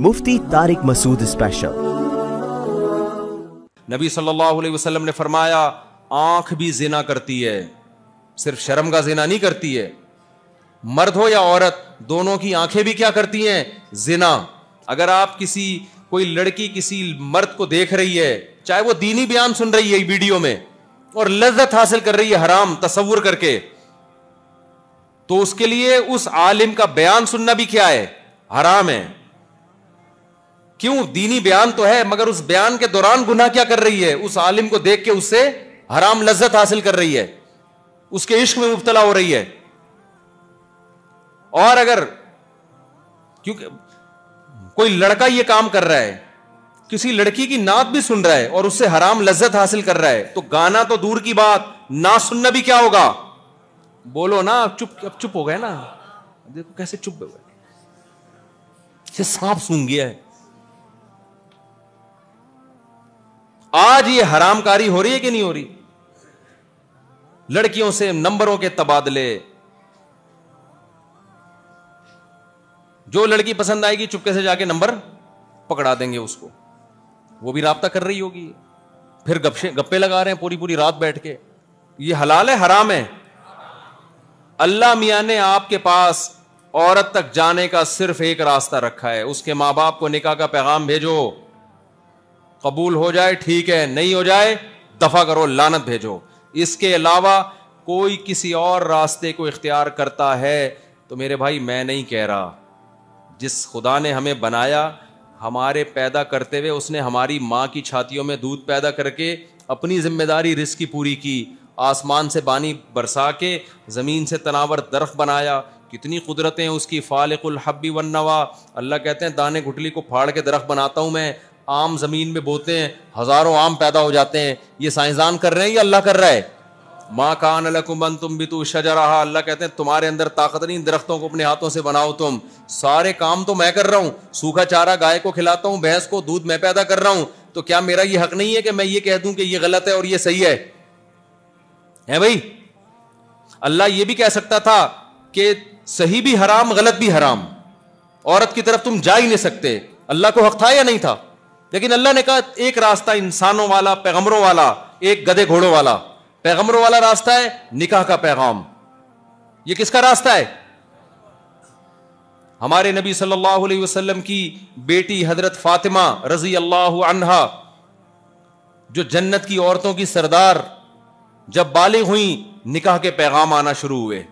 مفتی طارق مسعود special. نبی صلی اللہ علیہ وسلم نے فرمایا آنکھ بھی زنا کرتی ہے، صرف شرم کا زنا نہیں کرتی ہے، مرد ہو یا عورت دونوں کی آنکھیں بھی کیا کرتی ہیں؟ زنا۔ اگر آپ کوئی لڑکی کسی مرد کو دیکھ رہی ہے، چاہے وہ دینی بیان سن رہی ہے ویڈیو میں اور لذت حاصل کر رہی ہے حرام تصور کر کے، تو اس کے لیے اس عالم کا بیان سننا بھی کیا ہے؟ حرام ہے۔ کیوں؟ دینی بیان تو ہے مگر اس بیان کے دوران گناہ کیا کر رہی ہے؟ اس عالم کو دیکھ کے اس سے حرام لذت حاصل کر رہی ہے، اس کے عشق میں مبتلا ہو رہی ہے۔ اور اگر کیونکہ کوئی لڑکا یہ کام کر رہا ہے، کسی لڑکی کی نعت بھی سن رہا ہے اور اس سے حرام لذت حاصل کر رہا ہے، تو گانا تو دور کی بات، نعت سننا بھی کیا ہوگا؟ بولو نا، اب چپ ہو گئے نا، دیکھو کیسے چپ ہو گئے، سانپ سونگ گیا ہے۔ آج یہ حرام کاری ہو رہی ہے کہ نہیں ہو رہی؟ لڑکیوں سے نمبروں کے تبادلے، جو لڑکی پسند آئے گی چپکے سے جا کے نمبر پکڑا دیں گے اس کو، وہ بھی رابطہ کر رہی ہوگی، پھر گپے لگا رہے ہیں پوری رات بیٹھ کے۔ یہ حلال ہے حرام ہے؟ اللہ میاں نے آپ کے پاس عورت تک جانے کا صرف ایک راستہ رکھا ہے، اس کے ماں باپ کو نکاح کا پیغام بھیجو، قبول ہو جائے ٹھیک ہے، نہیں ہو جائے دفع کرو، لعنت بھیجو۔ اس کے علاوہ کوئی کسی اور راستے کو اختیار کرتا ہے تو میرے بھائی میں نہیں کہہ رہا، جس خدا نے ہمیں بنایا، ہمارے پیدا کرتے ہوئے اس نے ہماری ماں کی چھاتیوں میں دودھ پیدا کر کے اپنی ذمہ داری رزق کی پوری کی، آسمان سے پانی برسا کے زمین سے تناور درخت بنایا، کتنی قدرتیں اس کی، فالق الحب والنوا۔ اللہ کہتے ہیں دانے گٹلی کو پھاڑ کے درخت بناتا ہوں میں، آم زمین میں بوتے ہیں، ہزاروں آم پیدا ہو جاتے ہیں۔ یہ سائنسدان کر رہے ہیں یا اللہ کر رہا ہے؟ ما کان لکم ان تنبتوا شجرہا، اللہ کہتے ہیں تمہارے اندر طاقت نہیں درختوں کو اپنے ہاتھوں سے بناؤ، تم سارے کام تو میں کر رہا ہوں، سوکھا چارہ گائے کو کھلاتا ہوں، بھینس کو دودھ میں پیدا کر رہا ہوں، تو کیا میرا یہ حق نہیں ہے کہ میں یہ کہہ دوں کہ یہ غلط ہے اور یہ صحیح ہے بھائی؟ اللہ یہ بھی کہہ سکتا تھا کہ صحیح بھی حرام غلط بھی حرام، عورت کی طرف تم جا ہی نہیں سکتے، اللہ کو حق تھا یا نہیں تھا؟ لیکن اللہ نے کہا ایک راستہ انسانوں والا، پیغمبروں والا، ایک گدھے گھوڑوں والا۔ پیغمبروں والا راستہ ہے نکاح کا پیغام۔ یہ کس کا راستہ ہے؟ ہمارے نبی صلی اللہ علیہ وسلم کی بیٹی حضرت فاطمہ رضی اللہ عنہا، جو جنت کی عورتوں کی سردار، جب بالغ ہوئیں نکاح کے پیغام آنا شروع ہوئے،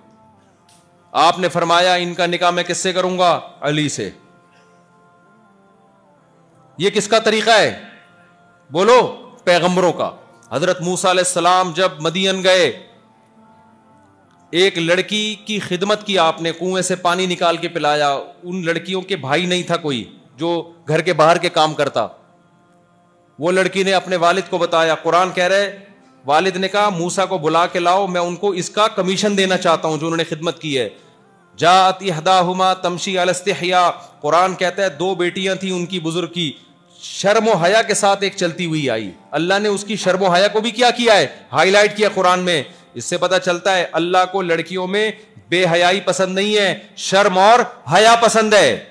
آپ نے فرمایا ان کا نکاح میں کس سے کروں گا؟ علی سے۔ یہ کس کا طریقہ ہے؟ بولو، پیغمبروں کا۔ حضرت موسیٰ علیہ السلام جب مدین گئے، ایک لڑکی کی خدمت کی آپ نے، کنویں سے پانی نکال کے پلایا، ان لڑکیوں کے بھائی نہیں تھا کوئی جو گھر کے باہر کے کام کرتا، وہ لڑکی نے اپنے والد کو بتایا، قرآن کہہ رہے والد نے کہا موسیٰ کو بلا کے لاؤ، میں ان کو اس کا کمیشن دینا چاہتا ہوں جو انہوں نے خدمت کی ہے۔ جاءت احداہما تمشی علی استحیاء، قرآن کہتا ہے دو بیٹیاں تھیں ان کی بزرگ کی، شرم و حیا کے ساتھ ایک چلتی ہوئی آئی، اللہ نے اس کی شرم و حیا کو بھی کیا ہے؟ ہائی لائٹ کیا قرآن میں۔ اس سے پتہ چلتا ہے اللہ کو لڑکیوں میں بے حیائی پسند نہیں ہے، شرم اور حیا پسند ہے۔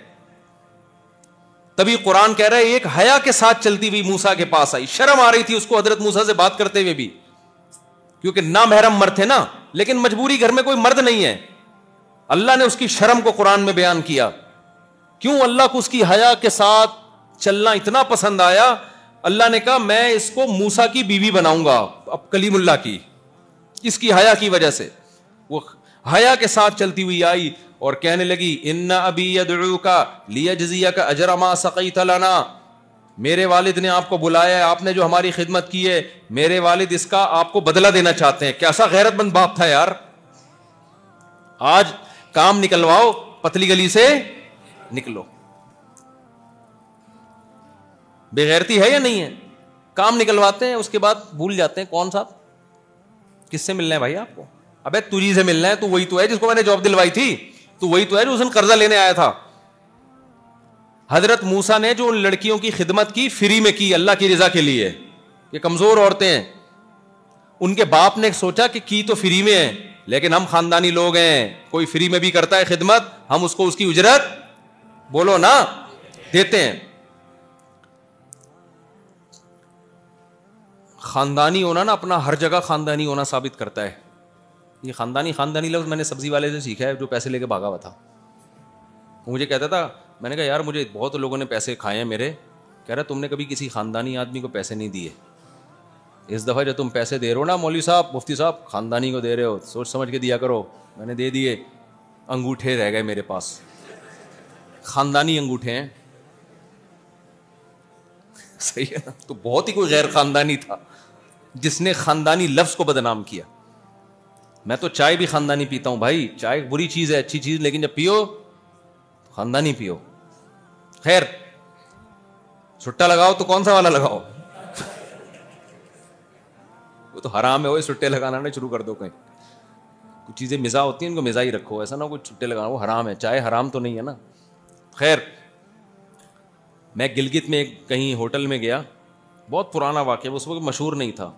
تبھی قرآن کہہ رہا ہے ایک حیا کے ساتھ چلتی ہوئی موسیٰ کے پاس آئی، شرم آ رہی تھی اس کو حضرت موسیٰ سے بات کرتے ہوئے بھی، کیونکہ نامحرم مرد تھے نا، لیکن مجبوری گھر میں کوئی مرد نہیں ہے، اللہ نے اس کی شرم کو قرآن میں بیان کیا۔ کیوں؟ اللہ کو اس کی حیا کے ساتھ چلنا اتنا پسند آیا، اللہ نے کہا میں اس کو موسیٰ کی بیوی بناؤں گا، اب کلیم اللہ کی، اس کی حیا کی وجہ سے۔ وہ حیا کے ساتھ چلتی ہوئی آئی اور کہنے لگی ان ابی یدعوک لیجزیک اجر ما سقیت لنا، میرے والد نے آپ کو بلایا ہے، آپ نے جو ہماری خدمت کی ہے، میرے والد اس کا آپ کو بدلہ دینا چاہتے ہیں۔ کیسا غیرت مند باپ تھا یار! آج کام نکلواؤ، پتلی گلی سے نکلو۔ بے غیرتی ہے یا نہیں ہے؟ کام نکلواتے ہیں، اس کے بعد بھول جاتے ہیں کون صاحب کس سے ملنا ہے بھائی آپ کو؟ ابے تجھی سے ملنا ہے، تو وہی تو ہے جس کو میں نے جاب دلوائی تھی، تو وہی تو ہے جو اس دن قرضہ لینے آیا تھا۔ حضرت موسیٰ نے جو ان لڑکیوں کی خدمت کی فری میں کی، اللہ کی رضا کے لیے، یہ کمزور عورتیں ہیں، ان کے باپ نے سوچا کہ کی تو فری میں ہے، لیکن ہم خاندانی لوگ ہیں، کوئی فری میں بھی کرتا ہے خدمت، ہم اس کو اس کی اجرت، بولو نا، دیتے ہیں. خاندانی ہونا نا اپنا ہر جگہ خاندانی ہونا ثابت کرتا ہے. یہ خاندانی لفظ میں نے سبزی والے سے سیکھا ہے جو پیسے لے کے بھاگا ہوا تھا. وہ مجھے کہتا تھا, میں نے کہا یار مجھے بہت لوگوں نے پیسے کھائے ہیں میرے. کہہ رہا تم نے کبھی کسی خاندانی آدمی کو پیسے نہیں دیے. اس دفعہ جو تم پیسے دے رہے ہو نا مولوی صاحب, مفتی صاحب, خاندانی کو دے رہے ہو, سوچ سمجھ کے دیا کرو. میں نے دے دیے, انگوٹھے رہ گئے میرے پاس, خاندانی انگوٹھے ہیں. صحیح ہے نا. تو بہت ہی کوئی غیر خاندانی تھا جس نے خاندانی لفظ کو بدنام کیا. میں تو چائے بھی خاندانی پیتا ہوں بھائی. چائے بری چیز ہے, اچھی چیز, لیکن جب پیو خاندانی پیو. خیر, سٹا لگاؤ تو کون سا والا لگاؤ, وہ تو حرام ہے. وہ سٹے لگانا نہیں شروع کر دو. کہیں کچھ چیزیں مزاح ہوتی ہیں ان کو مزاح ہی رکھو, ایسا نہ کچھ سٹے لگانا, وہ حرام ہے. چائے حرام تو نہیں ہے نا. خیر, میں گلگت میں کہیں ہوٹل میں گیا, بہت پرانا واقعہ, اس وقت مشہور نہیں تھا.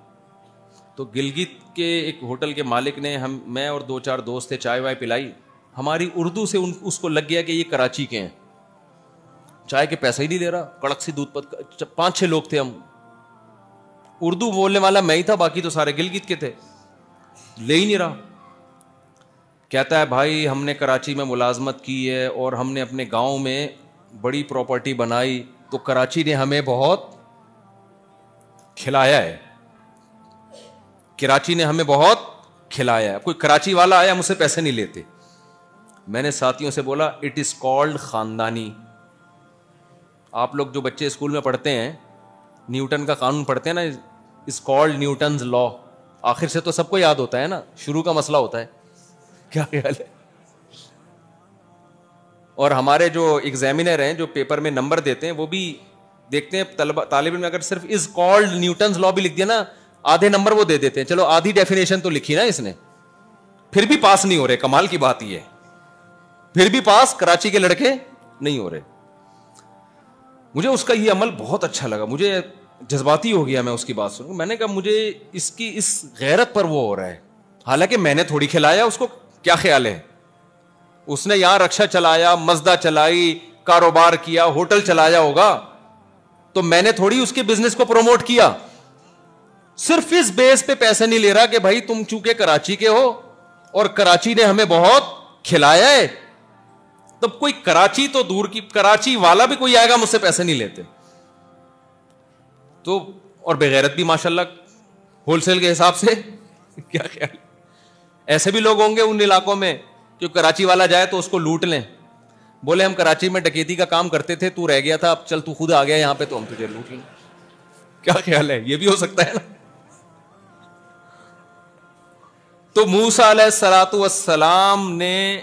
تو گلگت کے ایک ہوٹل کے مالک نے میں اور 2-4 دوست تھے, چائے وائے پلائی. ہماری اردو سے اس کو لگ گیا کہ یہ کراچی کے ہیں. چائے کے پیسے ہی نہیں دے رہا, کڑک سی دودھ پت. 5-6 لوگ تھے ہم, اردو بولنے والا میں ہی تھا, باقی تو سارے گلگت کے تھے. لے ہی نہیں رہا. کہتا ہے بھائی ہم نے کراچی میں ملازمت کی ہے اور ہم نے اپنے گاؤں میں بڑی پراپرٹی بنائی, تو کراچی نے ہمیں بہت کھلایا ہے. کراچی نے ہمیں بہت کھلایا ہے. کوئی کراچی والا آیا مجھ سے پیسے نہیں لیتے. میں نے ساتھیوں سے بولا اٹ از کالڈ خاندانی. آپ لوگ جو بچے اسکول میں پڑھتے ہیں, نیوٹن کا قانون پڑھتے ہیں نا, از کالڈ نیوٹنز لا. آخر سے تو سب کو یاد ہوتا ہے نا, شروع کا مسئلہ ہوتا ہے. کیا خیال ہے؟ اور ہمارے جو ایگزامینر ہیں جو پیپر میں نمبر دیتے ہیں وہ بھی دیکھتے ہیں طالب علم اگر صرف از کالڈ نیوٹنز لا بھی لکھ دیا نا, آدھے نمبر وہ دے دیتے ہیں. چلو آدھی ڈیفینیشن تو لکھی نا اس نے, پھر بھی پاس نہیں ہو رہے. کمال کی بات یہ ہے, پھر بھی پاس کراچی کے لڑکے نہیں ہو رہے. مجھے اس کا یہ عمل بہت اچھا لگا, مجھے جذباتی ہو گیا میں اس کی بات سن. میں نے کہا مجھے اس غیرت پر وہ ہو رہا ہے, حالانکہ میں نے تھوڑی کھلایا اس کو. کیا خیال ہے, اس نے یہاں رکشا چلایا, مزدہ چلائی, کاروبار کیا, ہوٹل چلایا ہوگا, تو میں نے تھوڑی اس کے بزنس کو پروموٹ کیا. صرف اس بیس پہ پیسے نہیں لے رہا کہ بھائی تم چونکہ کراچی کے ہو اور کراچی نے ہمیں بہت کھلایا ہے. تب کوئی کراچی تو دور کی, کراچی والا بھی کوئی آئے گا مجھ سے پیسے نہیں لیتے. تو اور بغیرت بھی ماشاءاللہ ہول سیل کے حساب سے. کیا خیال, ایسے بھی لوگ ہوں گے ان علاقوں میں کہ کراچی والا جائے تو اس کو لوٹ لیں. بولے ہم کراچی میں ڈکیتی کا کام کرتے تھے, تو رہ گیا تھا, اب چل تو خود آ گیا یہاں پہ تو ہم تجھے لوٹ لیں. کیا خیال ہے, یہ بھی ہو سکتا ہے نا. تو موسیٰ علیہ الصلوۃ والسلام نے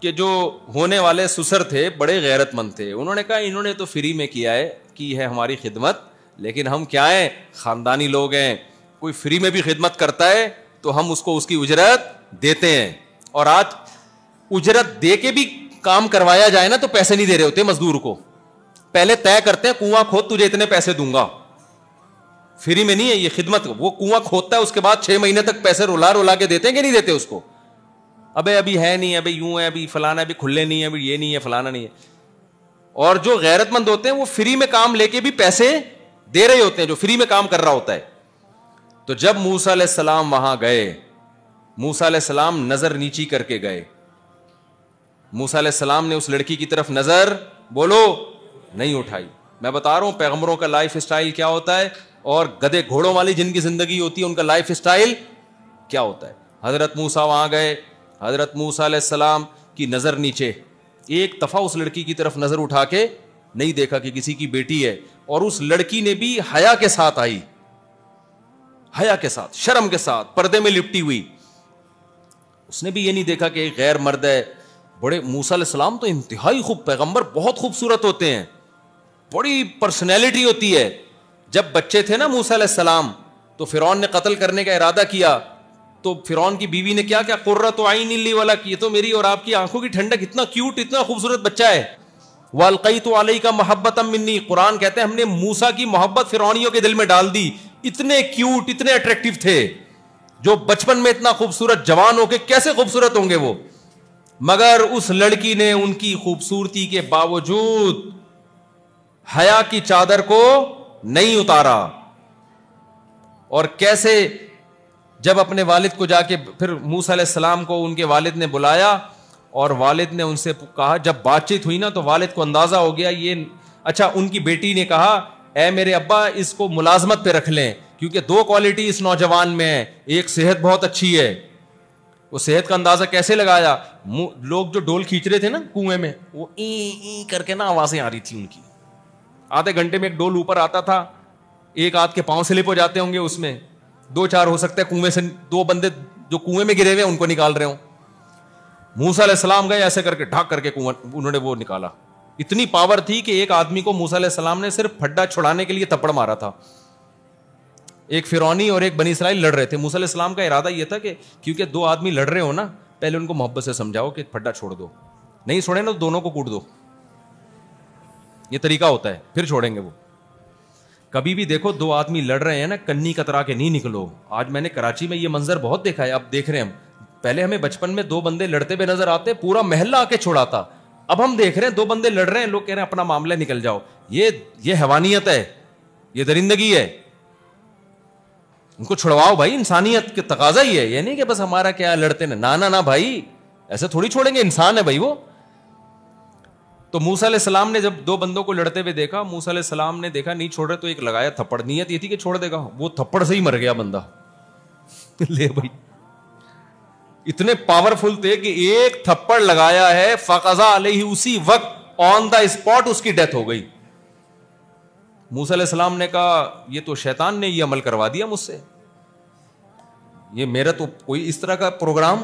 کہ جو ہونے والے سسر تھے بڑے غیرت مند تھے, انہوں نے کہا انہوں نے تو فری میں کیا ہے, کی ہے ہماری خدمت, لیکن ہم کیا ہیں, خاندانی لوگ ہیں. کوئی فری میں بھی خدمت کرتا ہے تو ہم اس کو اس کی اجرت دیتے ہیں. اور آج اجرت دے کے بھی کام کروایا جائے نا تو پیسے نہیں دے رہے ہوتے مزدور کو. پہلے طے کرتے ہیں کنواں کھود تجھے اتنے پیسے دوں گا. فری میں نہیں ہے یہ خدمت. وہ کنواں کھودتا ہے, اس کے بعد 6 مہینے تک پیسے رولا کے دیتے ہیں کہ نہیں دیتے اس کو. ابھی ہے نہیں, ابھی یوں ہے, ابھی فلانا, ابھی کھلے نہیں ہے, ابھی یہ نہیں ہے, فلانا نہیں ہے. اور جو غیرت مند ہوتے ہیں وہ فری میں کام لے کے بھی پیسے دے رہے ہوتے ہیں, جو فری میں کام کر رہا ہوتا ہے. تو جب موسیٰ علیہ السلام وہاں گئے, موسیٰ علیہ السلام نظر نیچی کر کے گئے. موسیٰ علیہ السلام نے اس لڑکی کی طرف نظر بولو نہیں اٹھائی. میں بتا رہا ہوں پیغمبروں کا لائف اسٹائل کیا ہوتا ہے, اور گدے گھوڑوں والی جن کی زندگی ہوتی ہے ان کا لائف اسٹائل کیا ہوتا ہے. حضرت موسیٰ وہاں گئے, حضرت موسیٰ علیہ السلام کی نظر نیچے, ایک دفعہ اس لڑکی کی طرف نظر اٹھا کے نہیں دیکھا کہ کسی کی بیٹی ہے. اور اس لڑکی نے بھی حیا کے ساتھ آئی, حیا کے ساتھ, شرم کے ساتھ, پردے میں لپٹی ہوئی. اس نے بھی یہ نہیں دیکھا کہ ایک غیر مرد ہے. بڑے موسیٰ علیہ السلام تو انتہائی خوب, پیغمبر بہت خوبصورت ہوتے ہیں, بڑی پرسنالٹی ہوتی ہے. جب بچے تھے نا موسیٰ علیہ السلام تو فرعون نے قتل کرنے کا ارادہ کیا, تو فرعون کی بیوی نے کیا کیا, قرۃ عین لی ولا, کی تو میری اور آپ کی آنکھوں کی ٹھنڈک, اتنا کیوٹ, اتنا خوبصورت بچہ ہے. والقیت علیک محبۃ منی, قرآن کہتے ہیں ہم نے موسیٰ کی محبت فرعونیوں کے دل میں ڈال دی. اتنے کیوٹ, اتنے اٹریکٹیو تھے, جو بچپن میں اتنا خوبصورت, جوان ہو کے کیسے خوبصورت ہوں گے وہ. مگر اس لڑکی نے ان کی خوبصورتی کے باوجود حیا کی چادر کو نہیں اتارا. اور کیسے جب اپنے والد کو جا کے پھر موسیٰ علیہ السلام کو ان کے والد نے بلایا اور والد نے ان سے کہا, جب بات چیت ہوئی نا تو والد کو اندازہ ہو گیا یہ اچھا. ان کی بیٹی نے کہا اے میرے ابا اس کو ملازمت پہ رکھ لیں, کیونکہ دو کوالٹی اس نوجوان میں ہے, ایک صحت بہت اچھی ہے. وہ صحت کا اندازہ کیسے لگایا؟ لوگ جو ڈول کھینچ رہے تھے نا کنویں میں, وہ ای کر کے نا آوازیں آ رہی تھی ان کی. آدھے گھنٹے میں ایک ڈول اوپر آتا تھا, ایک آدھ کے پاؤں سلپ ہو جاتے ہوں گے اس میں, 2-4 ہو سکتا ہے کنویں سے 2 بندے جو کنویں میں گرے ہوئے ان کو نکال رہے ہوں. موسیٰ علیہ السلام گئے ایسے کر کے ڈھاک کر کے کنویں انہوں نے وہ نکالا. اتنی پاور تھی کہ ایک آدمی کو موسیٰ علیہ السلام نے صرف پھڈا چھڑانے کے لیے تھپڑ مارا تھا. ایک فرعونی اور ایک بنی اسرائیل لڑ رہے تھے. موسیٰ علیہ السلام کا ارادہ یہ تھا کہ کیونکہ 2 آدمی لڑ رہے ہو نا, پہلے ان کو محبت سے سمجھاؤ کہ پھڈا چھوڑ دو, نہیں چھوڑے نا تو دونوں کو کوٹ دو. یہ طریقہ ہوتا ہے, پھر چھوڑیں گے وہ. کبھی بھی دیکھو 2 آدمی لڑ رہے ہیں نا, کنی کترا کے نہیں نکلو. آج میں نے کراچی میں یہ منظر بہت دیکھا ہے, اب دیکھ رہے ہیں ہم. پہلے ہمیں بچپن میں 2 بندے لڑتے ہوئے نظر آتے, پورا محلہ آ کے چھڑاتا. اب ہم دیکھ رہے ہیں 2 بندے لڑ رہے ہیں, لوگ کہہ رہے ہیں اپنا معاملہ نکل جاؤ. یہ حیوانیت ہے, یہ درندگی ہے. ان کو چھڑواؤ بھائی, انسانیت کے تقاضا ہی ہے. یہ نہیں کہ بس ہمارا کیا لڑتے نا نا بھائی, ایسے تھوڑی چھوڑیں گے, انسان ہے بھائی وہ. تو موسیٰ علیہ السلام نے جب 2 بندوں کو لڑتے ہوئے دیکھا, موسیٰ علیہ السلام نے دیکھا نہیں چھوڑ رہے تو ایک لگایا تھپڑ. نیت یہ تھی کہ چھوڑ دے گا, وہ تھپڑ سے ہی مر گیا بندہ. لے بھائی, اتنے پاورفل تھے کہ ایک تھپڑ لگایا ہے, فقضا علیہ, اسی وقت آن دا اسپاٹ اس کی ڈیتھ ہو گئی. موسیٰ علیہ السلام نے کہا یہ تو شیطان نے یہ عمل کروا دیا مجھ سے, یہ میرا تو کوئی اس طرح کا پروگرام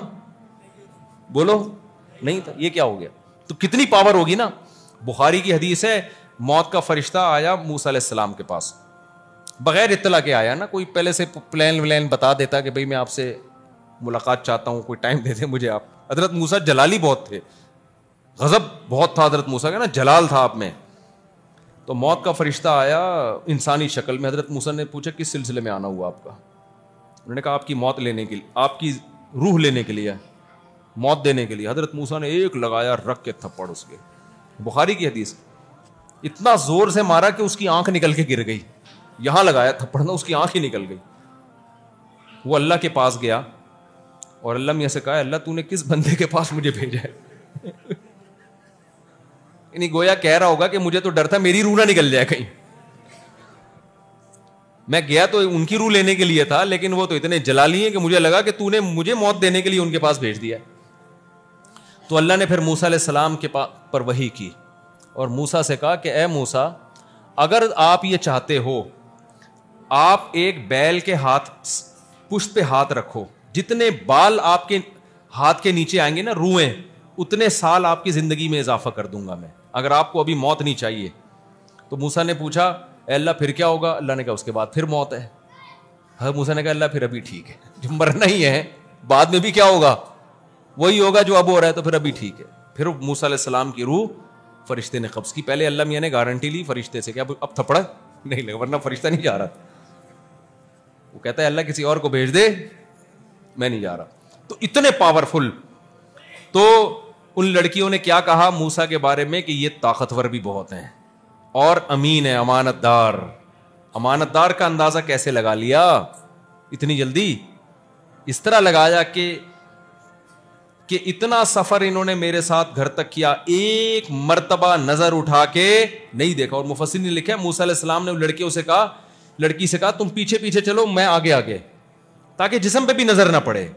بولو نہیں تھا, یہ کیا ہو گیا. تو کتنی پاور ہوگی نا. بخاری کی حدیث ہے, موت کا فرشتہ آیا موسیٰ علیہ السلام کے پاس, بغیر اطلاع کے آیا نا, کوئی پہلے سے پلان بتا دیتا کہ بھئی میں آپ سے ملاقات چاہتا ہوں, کوئی ٹائم دے دیں مجھے آپ. حضرت موسیٰ جلالی بہت تھے, غضب بہت تھا حضرت موسیٰ کا نا, جلال تھا آپ میں. تو موت کا فرشتہ آیا انسانی شکل میں. حضرت موسیٰ نے پوچھا کس سلسلے میں آنا ہوا آپ کا؟ انہوں نے کہا آپ کی موت لینے کے لیے, آپ کی روح لینے کے لیے, موت دینے کے لیے. حضرت موسیٰ نے ایک لگایا رکھ کے تھپڑ اس کے. بخاری کی حدیث, اتنا زور سے مارا کہ اس کی آنکھ نکل کے گر گئی. یہاں لگایا تھپڑ نا, اس کی آنکھ ہی نکل گئی. وہ اللہ کے پاس گیا اور اللہ میاں سے کہا اللہ تو نے کس بندے کے پاس مجھے بھیجا ہے؟ یعنی گویا کہہ رہا ہوگا کہ مجھے تو ڈر تھا میری روح نہ نکل جائے کہیں. میں گیا تو ان کی روح لینے کے لیے تھا, لیکن وہ تو اتنے جلالی ہیں کہ مجھے لگا کہ تو نے مجھے موت دینے کے لیے ان کے پاس بھیج دیا. تو اللہ نے پھر موسیٰ علیہ السلام کے پر وحی کی اور موسیٰ سے کہا کہ اے موسیٰ, اگر آپ یہ چاہتے ہو, آپ ایک بیل کے ہاتھ پشت پہ ہاتھ رکھو, جتنے بال آپ کے ہاتھ کے نیچے آئیں گے نا, روئیں, اتنے سال آپ کی زندگی میں اضافہ کر دوں گا میں, اگر آپ کو ابھی موت نہیں چاہیے. تو موسیٰ نے پوچھا اے اللہ پھر کیا ہوگا؟ اللہ نے کہا اس کے بعد پھر موت ہے. حضرت موسیٰ نے کہا اللہ پھر ابھی ٹھیک ہے, جو مرنا ہی ہے بعد میں بھی کیا ہوگا, وہی ہوگا جو اب ہو رہا ہے, تو پھر ابھی ٹھیک ہے. پھر موسیٰ علیہ السلام کی روح فرشتے نے قبض کی. پہلے اللہ میاں نے گارنٹی لی فرشتے سے کہ اب تھپڑا نہیں لگا, ورنہ فرشتہ نہیں جا رہا تھا. وہ کہتا ہے اللہ کسی اور کو بھیج دے, میں نہیں جا رہا. تو اتنے پاورفل. تو ان لڑکیوں نے کیا کہا موسیٰ کے بارے میں کہ یہ طاقتور بھی بہت ہیں اور امین ہے, امانت دار. امانت دار کا اندازہ کیسے لگا لیا اتنی جلدی؟ اس طرح لگایا کہ اتنا سفر انہوں نے میرے ساتھ گھر تک کیا, ایک مرتبہ نظر اٹھا کے نہیں دیکھا. اور مفسرین نے لکھا موسیٰ علیہ السلام نے لڑکی سے کہا تم پیچھے پیچھے چلو, میں آگے آگے, تاکہ جسم پہ بھی نظر نہ پڑے,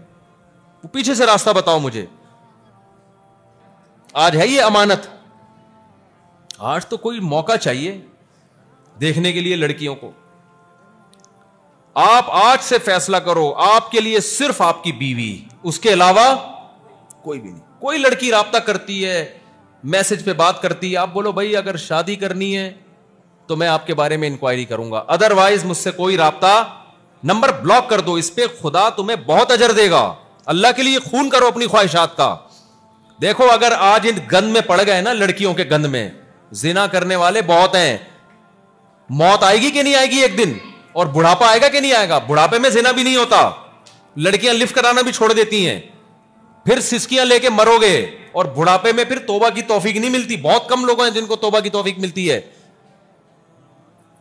وہ پیچھے سے راستہ بتاؤ مجھے. آج ہے یہ امانت. آج تو کوئی موقع چاہیے دیکھنے کے لیے لڑکیوں کو. آپ آج سے فیصلہ کرو, آپ کے لیے صرف آپ کی بیوی, اس کے علاوہ کوئی بھی نہیں. کوئی لڑکی رابطہ کرتی ہے, میسج پہ بات کرتی ہے, آپ بولو بھائی اگر شادی کرنی ہے تو میں آپ کے بارے میں انکوائری کروں گا, ادروائز مجھ سے کوئی رابطہ, نمبر بلاک کر دو. اس پہ خدا تمہیں بہت اجر دے گا. اللہ کے لیے خون کرو اپنی خواہشات کا. دیکھو اگر آج ان گند میں پڑ گئے نا, لڑکیوں کے گند میں, زنا کرنے والے بہت ہیں. موت آئے گی کہ نہیں آئے گی ایک دن, اور بڑھاپا آئے گا کہ نہیں آئے گا. بڑھاپے میں زنا بھی نہیں ہوتا, لڑکیاں لفٹ کرانا بھی چھوڑ دیتی ہیں, پھر سسکیاں لے کے مرو گے, اور بڑھاپے میں پھر توبہ کی توفیق نہیں ملتی. بہت کم لوگ ہیں جن کو توبہ کی توفیق ملتی ہے.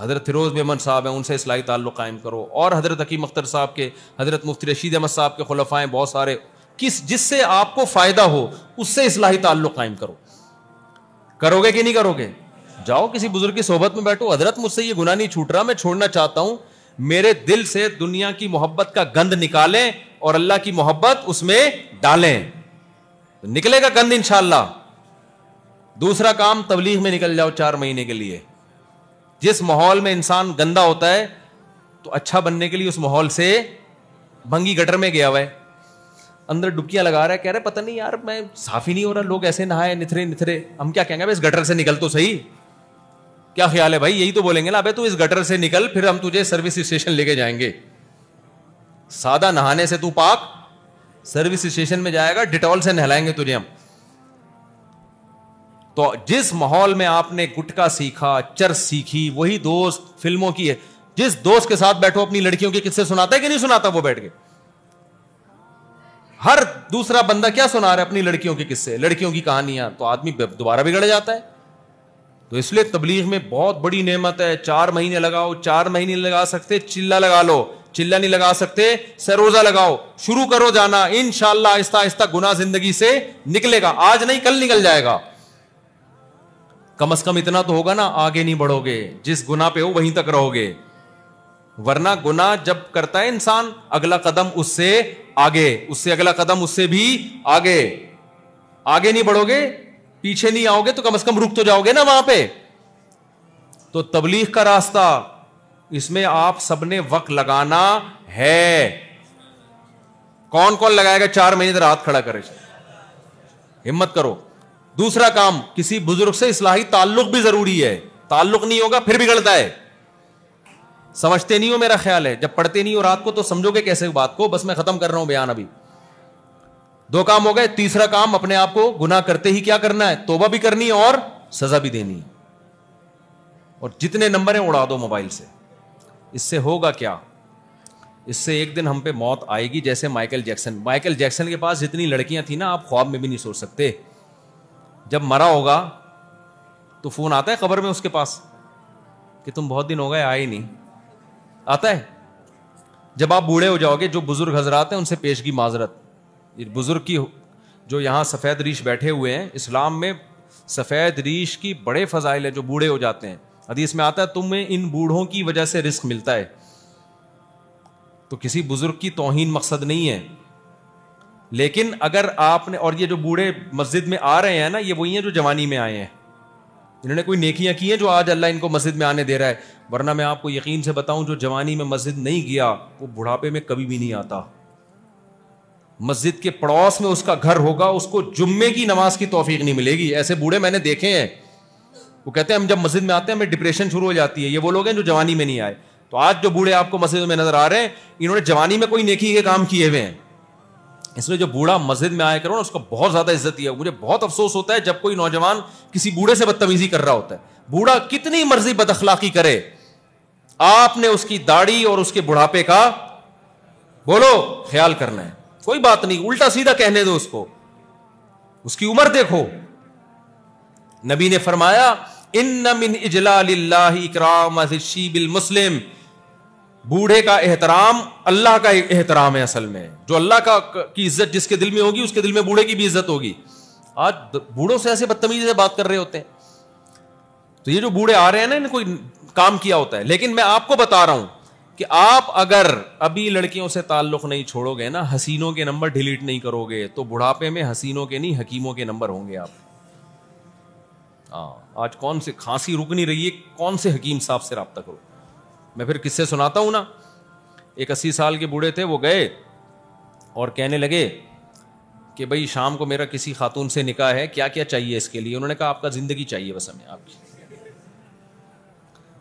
حضرت فیروز میمن صاحب ہیں, ان سے اصلاحی تعلق قائم کرو, اور حضرت حکیم اختر صاحب کے, حضرت مفتی رشید احمد صاحب کے خلفائیں بہت سارے, جس سے آپ کو فائدہ ہو اس سے اصلاحی تعلق قائم کرو. کرو گے کہ نہیں کرو گے؟ جاؤ کسی بزرگ کی صحبت میں بیٹھو, حضرت مجھ سے یہ گناہ نہیں چھوٹ رہا, میں چھوڑنا چاہتا ہوں, میرے دل سے دنیا کی محبت کا گند نکالیں اور اللہ کی محبت اس میں ڈالیں, نکلے گا گند انشاءاللہ. دوسرا کام, تبلیغ میں نکل جاؤ 4 مہینے کے لیے. جس ماحول میں انسان گندا ہوتا ہے تو اچھا بننے کے لیے اس ماحول سے, بھنگی گٹر میں گیا ہوا ہے, اندر ڈبکیاں لگا رہا ہے, کہہ رہے پتہ نہیں یار میں صاف ہی نہیں ہو رہا, لوگ ایسے نہائے نتھرے نتھرے, ہم کیا کہیں گے اس گٹر سے نکل تو صحیح, کیا خیال ہے بھائی, یہی تو بولیں گے نا, ابے تو اس گٹر سے نکل پھر ہم تجھے سروس اسٹیشن لے کے جائیں گے. سادہ نہانے سے تو پاک, سروس اسٹیشن میں جائے گا ڈیٹول سے نہلائیں گے تجھے ہم. تو جس ماحول میں آپ نے گٹکا سیکھا, چرس سیکھی, وہی دوست فلموں کی ہے. جس دوست کے ساتھ بیٹھو اپنی لڑکیوں کے قصے سناتا ہے کہ نہیں سناتا وہ بیٹھ کے؟ ہر دوسرا بندہ کیا سنا رہا ہے اپنی لڑکیوں کے قصے, لڑکیوں کی کہانیاں, تو آدمی دوبارہ بگڑ جاتا ہے. تو اس لیے تبلیغ میں بہت بڑی نعمت ہے. 4 مہینے لگاؤ, 4 مہینے لگا سکتے چلہ لگا لو, چلہ نہیں لگا سکتے سروزہ لگاؤ, شروع کرو جانا, انشاءاللہ آہستہ آہستہ گناہ زندگی سے نکلے گا. آج نہیں کل نکل جائے گا. کم از کم اتنا تو ہوگا نا, آگے نہیں بڑھو گے, جس گناہ پہ ہو وہیں تک رہو گے. ورنہ گناہ جب کرتا ہے انسان, اگلا قدم اس سے آگے, اس سے اگلا قدم اس سے بھی آگے, آگے نہیں بڑھو گے, پیچھے نہیں آؤ گے تو کم از کم رک تو جاؤ گے نا وہاں پہ. تو تبلیغ کا راستہ, اس میں آپ سب نے وقت لگانا ہے. کون کون لگائے گا 4 مہینے ہاتھ کھڑا کرے, ہمت کرو. دوسرا کام, کسی بزرگ سے اصلاحی تعلق بھی ضروری ہے. تعلق نہیں ہوگا پھر بگڑتا ہے. سمجھتے نہیں ہو میرا خیال ہے, جب پڑھتے نہیں ہو رات کو تو سمجھو گے کیسے بات کو. بس میں ختم کر رہا ہوں بیان ابھی. 2 کام ہو گئے. تیسرا کام, اپنے آپ کو گناہ کرتے ہی کیا کرنا ہے, توبہ بھی کرنی ہے اور سزا بھی دینی ہے. اور جتنے نمبر ہیں اڑا دو موبائل سے. اس سے ہوگا کیا, اس سے ایک دن ہم پہ موت آئے گی جیسے مائیکل جیکسن کے پاس جتنی لڑکیاں تھیں نا, آپ خواب میں بھی نہیں سوچ سکتے. جب مرا ہوگا تو فون آتا ہے قبر میں اس کے پاس کہ تم بہت دن ہو گئے آئے نہیں, آتا ہے. جب آپ بوڑھے ہو جاؤ گے, جو بزرگ حضرات ہیں ان سے پیشگی معذرت, بزرگ کی جو یہاں سفید ریش بیٹھے ہوئے ہیں, اسلام میں سفید ریش کی بڑے فضائل ہیں جو بوڑھے ہو جاتے ہیں. حدیث میں آتا ہے تمہیں ان بوڑھوں کی وجہ سے رزق ملتا ہے. تو کسی بزرگ کی توہین مقصد نہیں ہے, لیکن اگر آپ نے, اور یہ جو بوڑھے مسجد میں آ رہے ہیں نا, یہ وہی ہیں جو جوانی میں آئے ہیں, انہوں نے کوئی نیکیاں کی ہیں جو آج اللہ ان کو مسجد میں آنے دے رہا ہے. ورنہ میں آپ کو یقین سے بتاؤں, جو جوانی میں مسجد نہیں گیا وہ بڑھاپے میں کبھی بھی نہیں آتا. مسجد کے پڑوس میں اس کا گھر ہوگا, اس کو جمعے کی نماز کی توفیق نہیں ملے گی. ایسے بوڑھے میں نے دیکھے ہیں, وہ کہتے ہیں ہم جب مسجد میں آتے ہیں ہمیں ڈپریشن شروع ہو جاتی ہے. یہ وہ لوگ ہیں جو جوانی میں نہیں آئے. تو آج جو بوڑھے آپ کو مسجد میں نظر آ رہے ہیں, انہوں نے جوانی میں کوئی نیکی کے کام کیے ہوئے ہیں. اس لیے جو بوڑھا مسجد میں آیا کرو نا, اس کو بہت زیادہ عزت دیا. مجھے بہت افسوس ہوتا ہے جب کوئی نوجوان کسی بوڑھے سے بدتمیزی کر رہا ہوتا ہے. بوڑھا کتنی مرضی بد اخلاقی کرے, آپ نے اس کی داڑھی اور اس کے بڑھاپے کا بولو خیال کرنا ہے. کوئی بات نہیں, الٹا سیدھا کہنے دو اس کو, اس کی عمر دیکھو. نبی نے فرمایا ان من اجلال اللہ اکرام الشیب المسلم, بوڑھے کا احترام اللہ کا احترام ہے. اصل میں جو اللہ کی عزت جس کے دل میں ہوگی, اس کے دل میں بوڑھے کی بھی عزت ہوگی. آج بوڑھوں سے ایسے بدتمیزی سے بات کر رہے ہوتے ہیں. تو یہ جو بوڑھے آ رہے ہیں نا, انہیں کوئی کام کیا ہوتا ہے. لیکن میں آپ کو بتا رہا ہوں کہ آپ اگر ابھی لڑکیوں سے تعلق نہیں چھوڑو گے نا, حسینوں کے نمبر ڈیلیٹ نہیں کرو گے, تو بڑھاپے میں حسینوں کے نہیں حکیموں کے نمبر ہوں گے آپ. آج کون سے کھانسی رک نہیں رہی ہے, کون سے حکیم صاحب سے رابطہ کرو. میں پھر کس سے سناتا ہوں نا. ایک 80 سال کے بوڑھے تھے, وہ گئے اور کہنے لگے کہ بھائی شام کو میرا کسی خاتون سے نکاح ہے, کیا کیا چاہیے اس کے لیے. انہوں نے کہا آپ کا زندگی چاہیے بس ہمیں, آپ کی,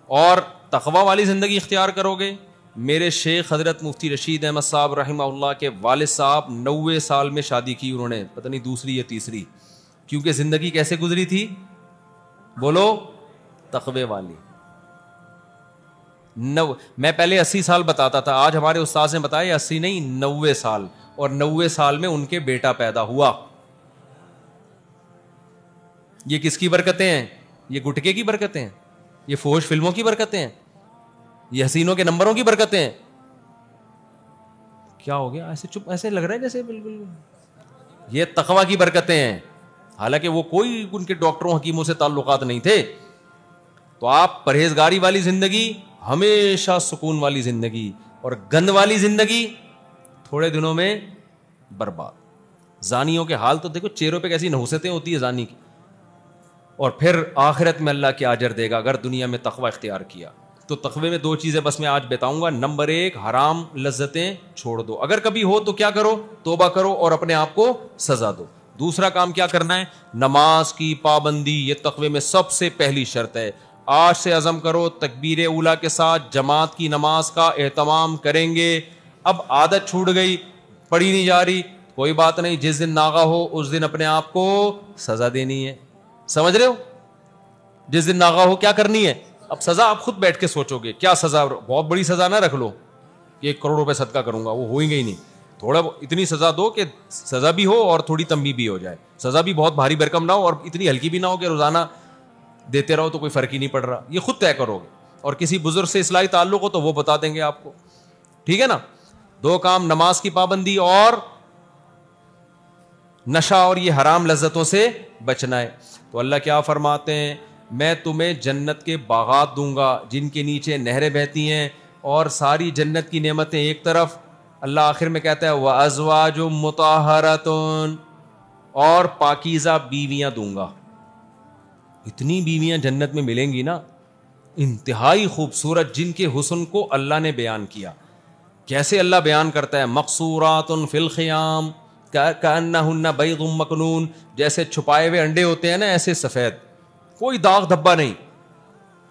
اور تقوی والی زندگی اختیار کرو گے. میرے شیخ حضرت مفتی رشید احمد صاحب رحمہ اللہ کے والد صاحب 90 سال میں شادی کی انہوں نے, پتہ نہیں دوسری یا تیسری, کیونکہ زندگی کیسے گزری تھی بولو, تقوی والی. میں پہلے 80 سال بتاتا تھا, آج ہمارے استاذ نے بتایا 80 نہیں 90 سال, اور 90 سال میں ان کے بیٹا پیدا ہوا. یہ کس کی برکتیں ہیں؟ یہ گٹکے کی برکتیں ہیں, یہ فوش فلموں کی برکتیں ہیں. یہ حسینوں کے نمبروں کی برکتیں ہیں. کیا ہو گیا ایسے چپ, ایسے لگ رہا ہے جیسے بالکل یہ تقویٰ کی برکتیں ہیں, حالانکہ وہ کوئی ان کے ڈاکٹروں حکیموں سے تعلقات نہیں تھے. تو آپ پرہیزگاری والی زندگی, ہمیشہ سکون والی زندگی, اور گند والی زندگی تھوڑے دنوں میں برباد. زانیوں کے حال تو دیکھو, چہروں پہ کیسی نحوستیں ہوتی ہے زانی کی, اور پھر آخرت میں اللہ کیا اجر دے گا اگر دنیا میں تقوی اختیار کیا. تو تقوی میں 2 چیزیں بس میں آج بتاؤں گا. نمبر 1, حرام لذتیں چھوڑ دو, اگر کبھی ہو تو کیا کرو, توبہ کرو اور اپنے آپ کو سزا دو. دوسرا کام کیا کرنا ہے, نماز کی پابندی, یہ تقوی میں سب سے پہلی شرط ہے. آج سے عزم کرو تکبیر اولیٰ کے ساتھ جماعت کی نماز کا اہتمام کریں گے. اب عادت چھوٹ گئی, پڑھی نہیں جا رہی, کوئی بات نہیں, جس دن ناغہ ہو اس دن اپنے آپ کو سزا دینی ہے. سمجھ رہے ہو, جس دن ناغہ ہو کیا کرنی ہے. اب سزا آپ خود بیٹھ کے سوچو گے کیا سزا, بہت بڑی سزا نہ رکھ لو کہ 1 کروڑ روپے صدقہ کروں گا, وہ ہوئیں گے ہی نہیں. تھوڑا اتنی سزا دو کہ سزا بھی ہو اور تھوڑی تنبیہ بھی ہو جائے. سزا بھی بہت بھاری بھرکم نہ ہو اور اتنی ہلکی بھی نہ ہو کہ روزانہ دیتے رہو تو کوئی فرق ہی نہیں پڑ رہا. یہ خود طے کرو گے, اور کسی بزرگ سے اصلاحی تعلق ہو تو وہ بتا دیں گے آپ کو. ٹھیک ہے نا. 2 کام, نماز کی پابندی اور نشہ اور یہ حرام لذتوں سے بچنا ہے. تو اللہ کیا فرماتے ہیں, میں تمہیں جنت کے باغات دوں گا جن کے نیچے نہریں بہتی ہیں, اور ساری جنت کی نعمتیں ایک طرف. اللہ آخر میں کہتا ہے وَأَزْوَاجٌ مُطَہَّرَةٌ, اور پاکیزہ بیویاں دوں گا. اتنی بیویاں جنت میں ملیں گی نا, انتہائی خوبصورت, جن کے حسن کو اللہ نے بیان کیا. کیسے اللہ بیان کرتا ہے, مقصورات فی الخیام کأنہن بیض مکنون, جیسے چھپائے ہوئے انڈے ہوتے ہیں نا ایسے سفید, کوئی داغ دھبا نہیں.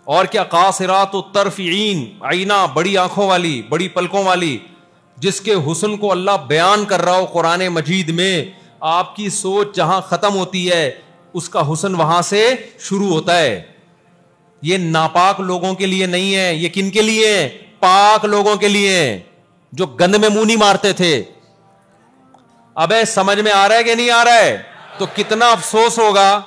اور کیا, قاصرات الطرف عین, عینا, بڑی آنکھوں والی, بڑی پلکوں والی, جس کے حسن کو اللہ بیان کر رہا ہو قرآن مجید میں. آپ کی سوچ جہاں ختم ہوتی ہے اس کا حسن وہاں سے شروع ہوتا ہے. یہ ناپاک لوگوں کے لیے نہیں ہے, یہ کن کے لیے ہے, پاک لوگوں کے لیے, جو گند میں منہ نہیں مارتے تھے. ابے سمجھ میں آ رہا ہے کہ نہیں آ رہا ہے؟ تو کتنا افسوس ہوگا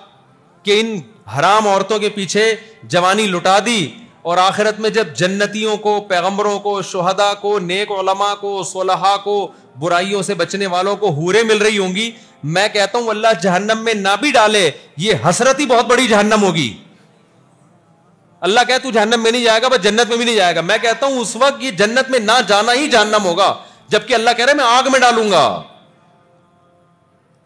کہ ان حرام عورتوں کے پیچھے جوانی لٹا دی, اور آخرت میں جب جنتیوں کو, پیغمبروں کو, شہداء کو, نیک علماء کو, صلحاء کو, برائیوں سے بچنے والوں کو حوریں مل رہی ہوں گی, میں کہتا ہوں اللہ جہنم میں نہ بھی ڈالے, یہ حسرت ہی بہت بڑی جہنم ہوگی. اللہ کہے تو جہنم میں نہیں جائے گا, بس جنت میں بھی نہیں جائے گا. میں کہتا ہوں اس وقت یہ جنت میں نہ جانا ہی جہنم ہوگا, جبکہ اللہ کہہ رہا ہے میں آگ میں ڈالوں گا.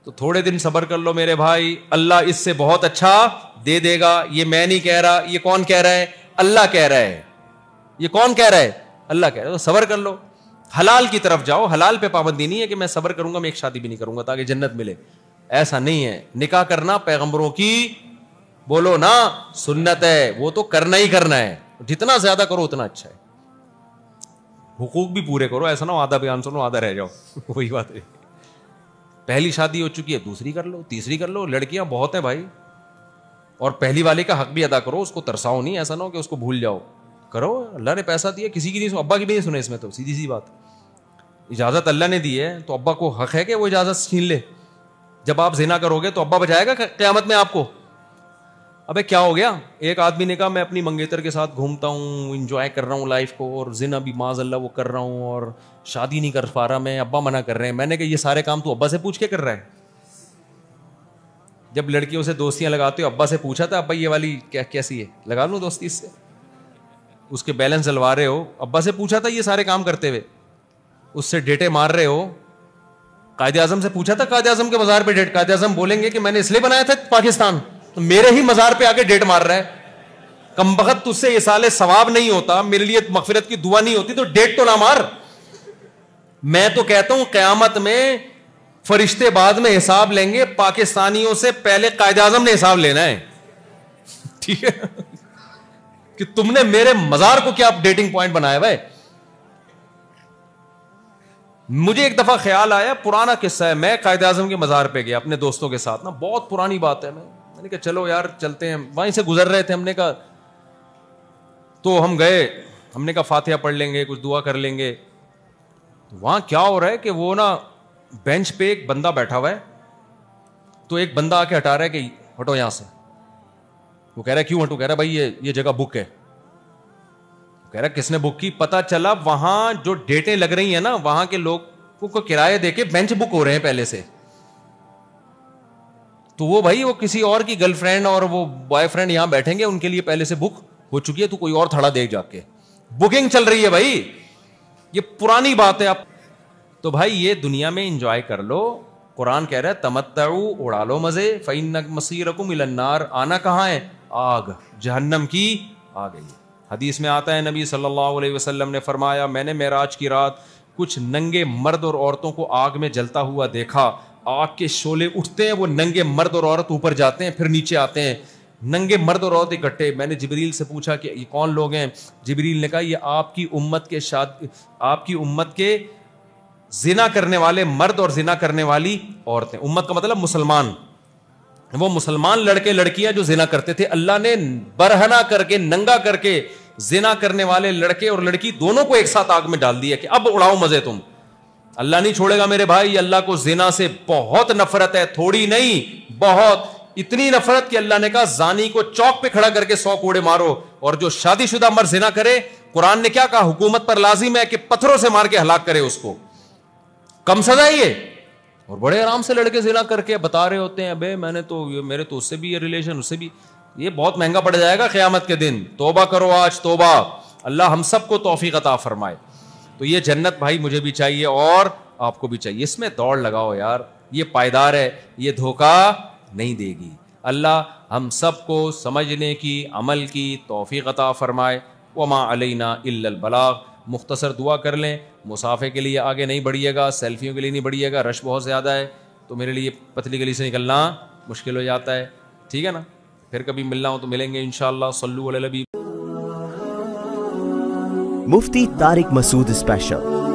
تو تھوڑے دن صبر کر لو میرے بھائی, اللہ اس سے بہت اچھا دے دے گا. یہ میں نہیں کہہ رہا, یہ کون کہہ رہا ہے, اللہ کہہ رہا ہے. یہ کون کہہ رہا ہے, اللہ کہہ رہا ہے. تو صبر کر لو, حلال کی طرف جاؤ. حلال پہ پابندی نہیں ہے کہ میں صبر کروں گا, میں ایک شادی بھی نہیں کروں گا تاکہ جنت ملے, ایسا نہیں ہے. نکاح کرنا پیغمبروں کی بولو نا سنت ہے, وہ تو کرنا ہی کرنا ہے, جتنا زیادہ کرو اتنا اچھا ہے. حقوق بھی پورے کرو, ایسا نہ ہو آدھا بیان سنو آدھا رہ جاؤ. وہی بات ہے, پہلی شادی ہو چکی ہے دوسری کر لو, تیسری کر لو, لڑکیاں بہت ہیں بھائی. اور پہلی والے کا حق بھی ادا کرو, اس کو ترساؤ نہیں, ایسا نہ ہو کہ اس کو بھول جاؤ. کرو, اللہ نے پیسہ دیا, کسی کی نہیں سنو, ابا کی بھی نہیں سنے اس میں, تو سیدھی سی بات, اجازت اللہ نے دی ہے تو ابا کو حق ہے کہ وہ اجازت چھین لے. جب آپ زنا کرو گے تو ابا بچائے گا قیامت میں آپ کو. ابے کیا ہو گیا, ایک آدمی نے کہا میں اپنی منگیتر کے ساتھ گھومتا ہوں, انجوائے کر رہا ہوں لائف کو, اور زنا بھی معاذ اللہ وہ کر رہا ہوں, اور شادی نہیں کر پا رہا میں, ابا منع کر رہے ہیں. میں نے کہا یہ سارے کام تو ابا سے پوچھ کے کر رہا ہے. جب لڑکیوں سے دوستیاں لگاتے ہو, ابا سے پوچھا تھا ابا یہ والی کیسی ہے, لگا لوں دوستی اس سے, اس کے بیلنس ڈلوا رہے ہو, ابا سے پوچھا تھا یہ سارے کام کرتے ہوئے, اس سے ڈیٹے مار رہے ہو. قائد اعظم سے پوچھا تھا, قائد اعظم کے مزار پہ ڈیٹ, قائد اعظم بولیں گے کہ میں نے اس لیے بنایا تھا پاکستان, تو میرے ہی مزار پہ آگے ڈیٹ مار رہا ہے. کمبخت تجھ سے اصال ثواب نہیں ہوتا, میرے لیے مغفرت کی دعا نہیں ہوتی, تو ڈیٹ تو نہ مار. میں تو کہتا ہوں قیامت میں فرشتے بعد میں حساب لیں گے, پاکستانیوں سے پہلے قائد اعظم نے حساب لینا ہے. ٹھیک ہے, کہ تم نے میرے مزار کو کیا ڈیٹنگ پوائنٹ بنایا ہے. مجھے ایک دفعہ خیال آیا, پرانا قصہ ہے, میں قائد اعظم کے مزار پہ گیا اپنے دوستوں کے ساتھ نا, بہت پرانی بات ہے. میں نے کہا چلو یار چلتے ہیں, وہیں سے گزر رہے تھے, ہم نے کہا تو ہم گئے, ہم نے کہا فاتحہ پڑھ لیں گے, کچھ دعا کر لیں گے. وہاں کیا ہو رہا ہے کہ وہ نا بینچ پہ ایک بندہ بیٹھا ہوا ہے, تو ایک بندہ آ کے ہٹا رہا ہے کہ ہٹو یہاں سے. وہ کہہ رہا ہے کیوں ہٹو, کہہ رہا ہے بھائی یہ جگہ بک ہے. کہہ رہا کس نے بک کی؟ پتا چلا وہاں جو ڈیٹیں لگ رہی ہیں نا, وہاں کے لوگوں کو کرایہ دے کے بینچ بک ہو رہے ہیں پہلے سے. تو وہ بھائی وہ کسی اور کی گرل فرینڈ اور وہ بوائے فرینڈ یہاں بیٹھیں گے, ان کے لیے پہلے سے بک ہو چکی ہے, تو کوئی اور تھڑا دیکھ جا کے بکنگ چل رہی ہے بھائی, یہ پرانی بات ہے. اب تو بھائی یہ دنیا میں انجوائے کر لو. قرآن کہہ رہا ہے تمتعوا, اڑا لو مزے, فإن مصیرکم الی النار, آنا کہاں ہے؟ آگ, جہنم کی آ گئی. حدیث میں آتا ہے نبی صلی اللہ علیہ وسلم نے فرمایا میں نے معراج کی رات کچھ ننگے مرد اور عورتوں کو آگ میں جلتا ہوا دیکھا. آگ کے شعلے اٹھتے ہیں, وہ ننگے مرد اور عورت اوپر جاتے ہیں پھر نیچے آتے ہیں, ننگے مرد اور عورت اکٹھے. میں نے جبریل سے پوچھا کہ یہ کون لوگ ہیں؟ جبریل نے کہا یہ آپ کی امت کے زنا کرنے والے مرد اور زنا کرنے والی عورتیں. امت کا مطلب مسلمان, وہ مسلمان لڑکے لڑکیاں جو زنا کرتے تھے, اللہ نے برہنہ کر کے ننگا کر کے زنا کرنے والے لڑکے اور لڑکی دونوں کو ایک ساتھ آگ میں ڈال دیا کہ اب اڑاؤ مزے تم. اللہ نہیں چھوڑے گا میرے بھائی. اللہ کو زنا سے بہت نفرت ہے, تھوڑی نہیں بہت, اتنی نفرت کہ اللہ نے کہا زانی کو چوک پہ کھڑا کر کے 100 کوڑے مارو, اور جو شادی شدہ مرد زنا کرے قرآن نے کیا کہا؟ حکومت پر لازم ہے کہ پتھروں سے مار کے ہلاک کرے اس کو. کم سزا یہ. اور بڑے آرام سے لڑکے زنا کر کے بتا رہے ہوتے ہیں ابے میں نے تو میرے تو اس سے بھی یہ ریلیشن, اس سے بھی. یہ بہت مہنگا پڑ جائے گا قیامت کے دن. توبہ کرو آج, توبہ. اللہ ہم سب کو توفیق عطا فرمائے. تو یہ جنت بھائی مجھے بھی چاہیے اور آپ کو بھی چاہیے. اس میں دوڑ لگاؤ یار, یہ پائیدار ہے, یہ دھوکہ نہیں دے گی. اللہ ہم سب کو سمجھنے کی, عمل کی توفیق عطا فرمائے. وما علینا الا البلاغ. مختصر دعا کر لیں, مسافے کے لیے آگے نہیں بڑھیے گا, سیلفیوں کے لیے نہیں بڑھیے گا, رش بہت زیادہ ہے تو میرے لیے پتلی گلی سے نکلنا مشکل ہو جاتا ہے. ٹھیک ہے نا, پھر کبھی ملنا ہو تو ملیں گے انشاءاللہ. صلو علی النبی. Mufti Tariq Masood Special.